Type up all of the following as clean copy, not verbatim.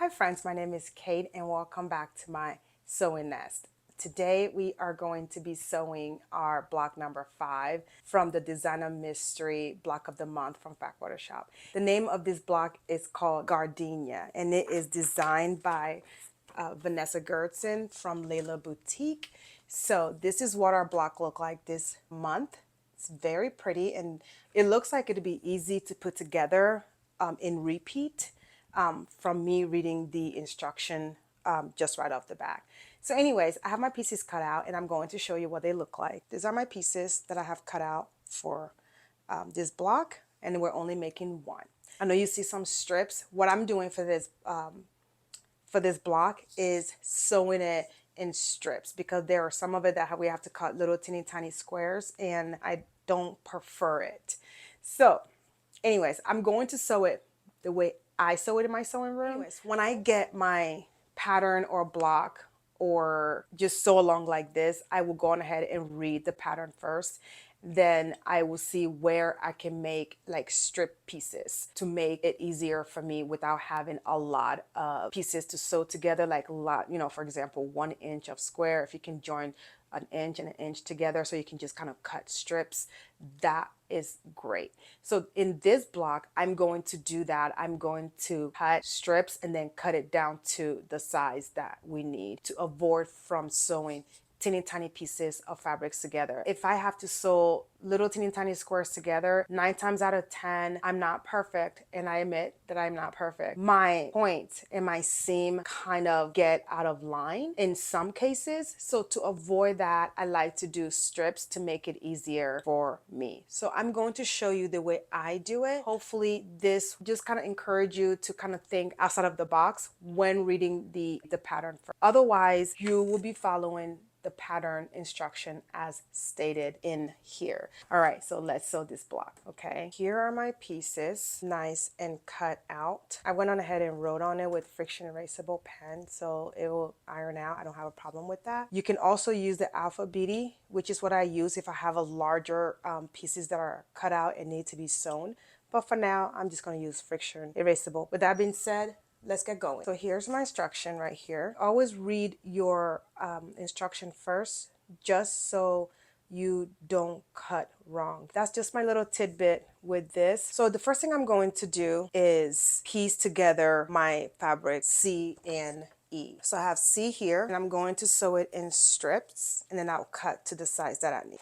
Hi friends, my name is Kate and welcome back to my sewing nest. Today we are going to be sewing our block number 5 from the Designer Mystery Block of the Month from Backwater Shop. The name of this block is called Gardenia and it is designed by Vanessa Gertson from Layla Boutique. So this is what our block look like this month. It's very pretty and it looks like it'd be easy to put together in repeat. From me reading the instruction just right off the bat. So anyways, I have my pieces cut out and I'm going to show you what they look like. These are my pieces that I have cut out for this block and we're only making one. I know you see some strips. What I'm doing for this block is sewing it in strips because there are some of it that we have to cut little teeny tiny squares and I don't prefer it. So anyways, I'm going to sew it the way I sew it in my sewing room. Anyways, when I get my pattern or block or just sew along like this, I will go on ahead and read the pattern first. Then I will see where I can make like strip pieces to make it easier for me without having a lot of pieces to sew together, like a lot, you know, for example, 1 inch of square. If you can join an inch and an inch together so you can just kind of cut strips, that is great. So in this block, I'm going to do that. I'm going to cut strips and then cut it down to the size that we need to avoid from sewing teeny tiny pieces of fabrics together. If I have to sew little teeny tiny squares together, 9 times out of 10, I'm not perfect. And I admit that I'm not perfect. My point and my seam kind of get out of line in some cases. So to avoid that, I like to do strips to make it easier for me. So I'm going to show you the way I do it. Hopefully this just kind of encourage you to kind of think outside of the box when reading the pattern. Otherwise, you will be following the pattern instruction as stated in here. All right, so let's sew this block, okay? Here are my pieces, nice and cut out. I went on ahead and wrote on it with friction erasable pen, so it will iron out. I don't have a problem with that. You can also use the Alpha Beady, which is what I use if I have a larger pieces that are cut out and need to be sewn. But for now, I'm just gonna use friction erasable. With that being said, let's get going. So here's my instruction right here. Always read your instruction first, just so you don't cut wrong. That's just my little tidbit with this. So the first thing I'm going to do is piece together my fabric C and E. So I have C here and I'm going to sew it in strips and then I'll cut to the size that I need.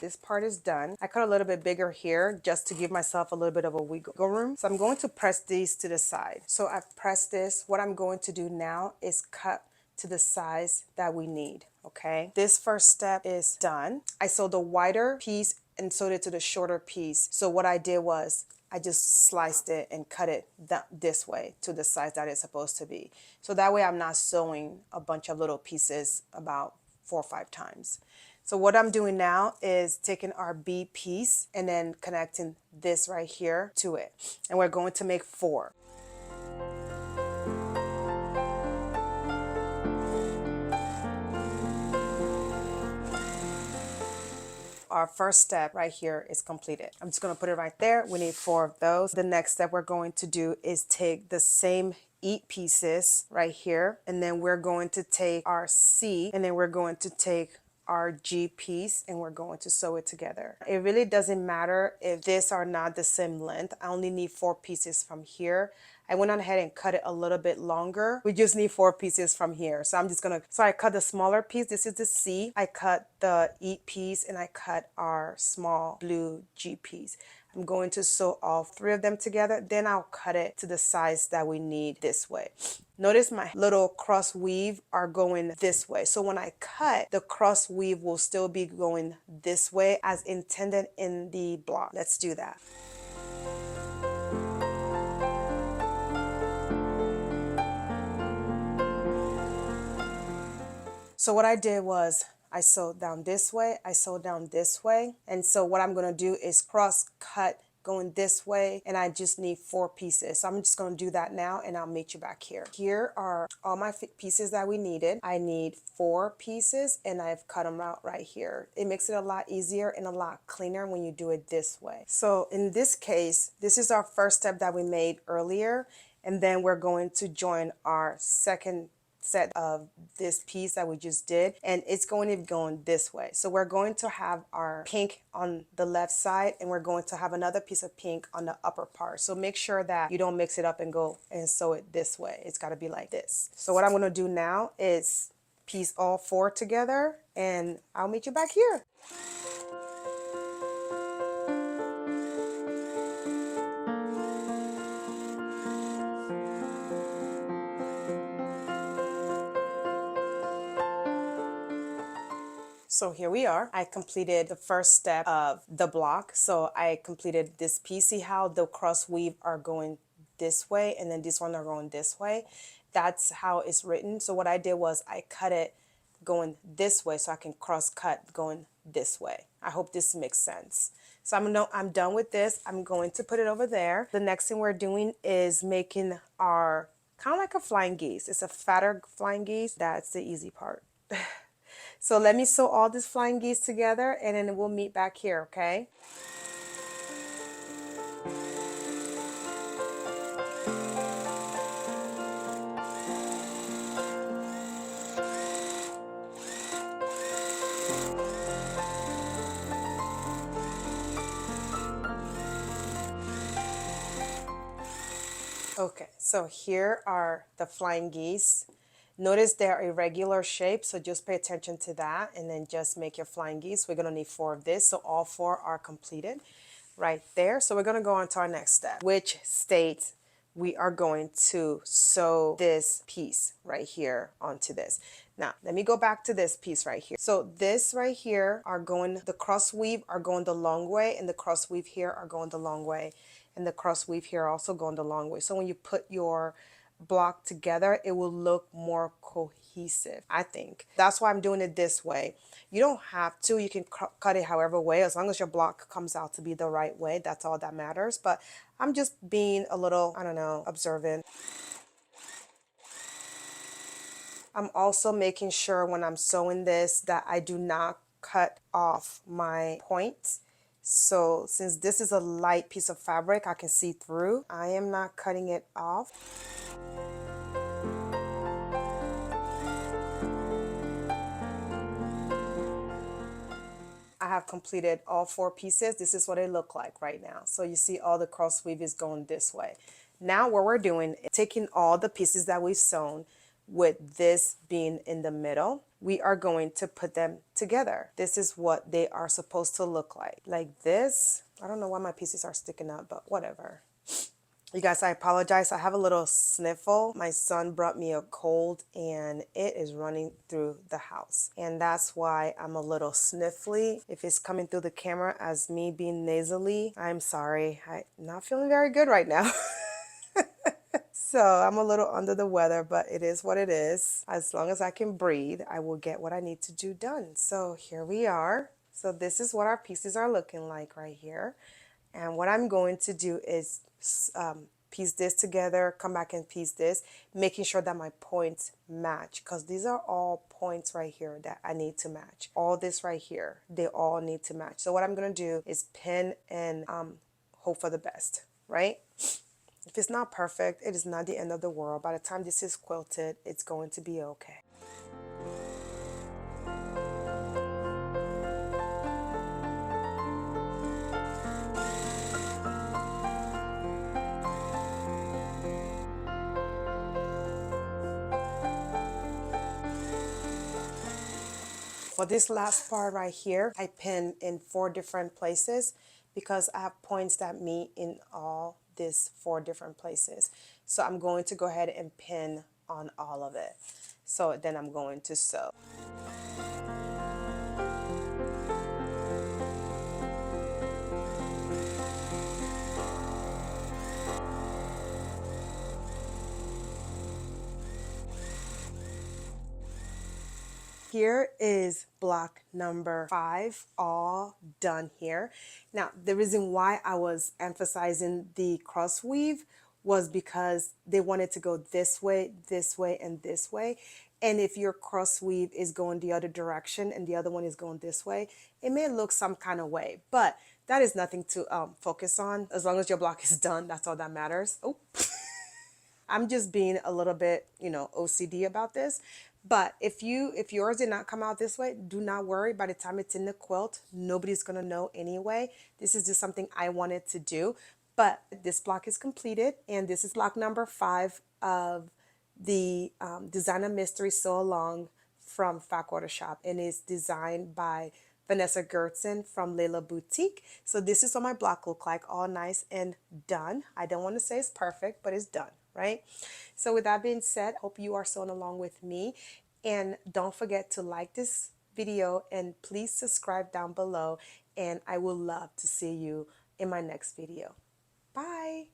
This part is done. I cut a little bit bigger here just to give myself a little bit of a wiggle room. So I'm going to press these to the side. So I've pressed this. What I'm going to do now is cut to the size that we need, okay? This first step is done. I sewed the wider piece and sewed it to the shorter piece. So what I did was I just sliced it and cut it this way to the size that it's supposed to be. So that way I'm not sewing a bunch of little pieces about 4 or 5 times. So what I'm doing now is taking our B piece and then connecting this right here to it. And we're going to make 4. Our first step right here is completed. I'm just going to put it right there. We need 4 of those. The next step we're going to do is take the same 8 pieces right here, and then we're going to take our C, and then we're going to take our G piece and we're going to sew it together. It really doesn't matter if this are not the same length. I only need 4 pieces from here. I went on ahead and cut it a little bit longer. We just need 4 pieces from here. So I'm just gonna, so I cut the smaller piece. This is the C. I cut the E piece and I cut our small blue G piece. I'm going to sew all 3 of them together. Then I'll cut it to the size that we need this way. Notice my little cross weave are going this way. So when I cut, the cross weave will still be going this way as intended in the block. Let's do that. So what I did was I sewed down this way, I sewed down this way. And so what I'm gonna do is cross cut going this way, and I just need 4 pieces. So I'm just going to do that now, and I'll meet you back here. Here are all my pieces that we needed. I need 4 pieces, and I've cut them out right here. It makes it a lot easier and a lot cleaner when you do it this way. So in this case, this is our first step that we made earlier, and then we're going to join our second set of this piece that we just did, and it's going to be going this way. So we're going to have our pink on the left side, and we're going to have another piece of pink on the upper part. So make sure that you don't mix it up and go and sew it this way. It's got to be like this. So what I'm going to do now is piece all 4 together, and I'll meet you back here. So here we are. I completed the first step of the block. So I completed this piece. See how the cross weave are going this way, and then this one are going this way. That's how it's written. So what I did was I cut it going this way so I can cross cut going this way. I hope this makes sense. So I'm done with this. I'm going to put it over there. The next thing we're doing is making our kind of like a flying geese. It's a fatter flying geese. That's the easy part. So let me sew all these flying geese together, and then we'll meet back here, okay? Okay, so here are the flying geese. Notice they're irregular shape, so just pay attention to that, and then just make your flying geese. We're gonna need 4 of this, so all 4 are completed right there. So we're gonna go on to our next step, which states we are going to sew this piece right here onto this. Now, let me go back to this piece right here. So this right here are going, the cross weave are going the long way, and the cross weave here are going the long way, and the cross weave here are also going the long way. So when you put your block together, it will look more cohesive, I think. That's why I'm doing it this way. You don't have to. You can cut it however way, as long as your block comes out to be the right way. That's all that matters. But I'm just being a little, I don't know, observant. I'm also making sure when I'm sewing this that I do not cut off my points. So since this is a light piece of fabric I can see through, I am not cutting it off. I have completed all 4 pieces. This is what it look like right now. So you see all the cross weave is going this way. Now what we're doing is taking all the pieces that we've sewn, with this being in the middle, we are going to put them together. This is what they are supposed to look like this. I don't know why my pieces are sticking up, but whatever. You guys, I apologize. I have a little sniffle. My son brought me a cold and it is running through the house. And that's why I'm a little sniffly. If it's coming through the camera as me being nasally, I'm sorry. I'm not feeling very good right now. So I'm a little under the weather, but it is what it is. As long as I can breathe, I will get what I need to do done. So here we are. So this is what our pieces are looking like right here. And what I'm going to do is piece this together, come back and piece this, making sure that my points match, because these are all points right here that I need to match. All this right here, they all need to match. So what I'm going to do is pin and hope for the best, right? If it's not perfect, it is not the end of the world. By the time this is quilted, it's going to be okay. For this last part right here, I pinned in 4 different places because I have points that meet in all these 4 different places. So I'm going to go ahead and pin on all of it. So then I'm going to sew. here is block number 5 all done here. Now the reason why I was emphasizing the cross weave was because they wanted to go this way, and this way. And if your cross weave is going the other direction and the other one is going this way, it may look some kind of way, but that is nothing to focus on. As long as your block is done, that's all that matters. Oh, I'm just being a little bit, OCD about this. But if yours did not come out this way, do not worry. By the time it's in the quilt, nobody's gonna know anyway. This is just something I wanted to do. But this block is completed, and this is block number 5 of the Designer Mystery Sew Along from Fat Quarter Shop, and is designed by Vanessa Gertzen from Layla Boutique. So this is what my block look like, all nice and done. I don't want to say it's perfect, but it's done, right? So with that being said, hope you are sewing along with me, and don't forget to like this video and please subscribe down below, and I will love to see you in my next video. Bye.